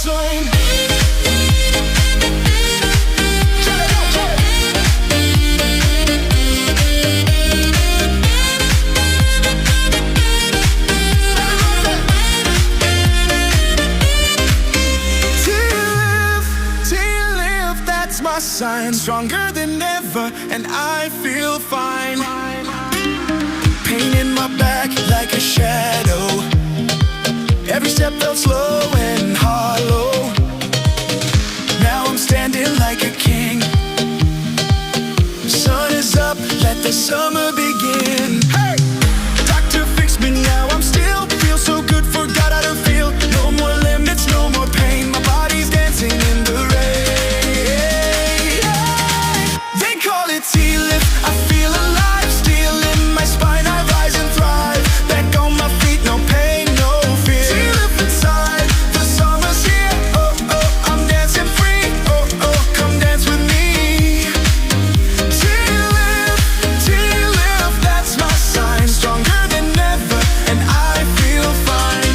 sign. TLIF, that's my sign. Stronger than ever, and I feel fine. Pain in my back like a shadow. Every step felt slow and hollow. Now I'm standing like a king. Sun is up, let the summer begin. Hey! Doctor fixed me now, I'm still feel so good, forgot how to feel. No more limits, no more pain. My body's dancing in the rain. They call it TLIF, I feel alive, still in my spine. I rise and thrive, back on my feet, no pain, no fear. TLIF inside, the summer's here. Oh, oh, I'm dancing free. Oh, oh, come dance with me. TLIF, that's my sign. Stronger than ever, and I feel fine.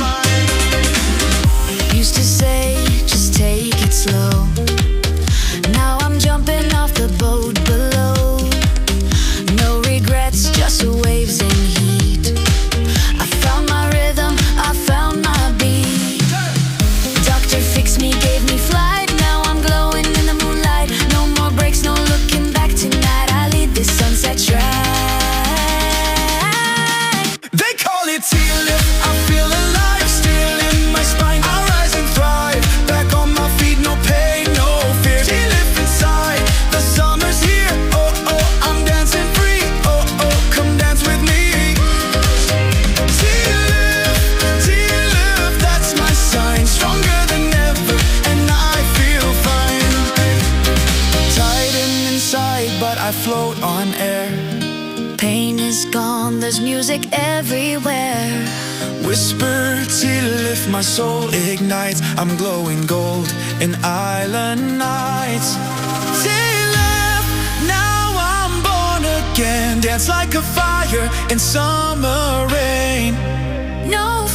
Used to say, just take it slow. Now I'm jumping off the boat below. No regrets, just waves and heat. I found my rhythm, I found my beat. Doctor fixed me, gave me flight. Now I'm glowing in the moonlight. No more breaks, no looking back tonight. I lead this sunset track. They call it TLIF, I feel alive, still in my spine. I rise and thrive, back on my feet, no pain, no fear. TLIF inside, the summer's here. Oh, oh, I'm dancing free. Oh, oh, come dance with me. TLIF, that's my sign. Stronger than ever, and I feel fine. Tighten inside, but I float on air. Pain is gone, there's music everywhere. Whisper TLIF, my soul ignites. I'm glowing gold in island nights. TLIF, now I'm born again. Dance like a fire in summer rain. No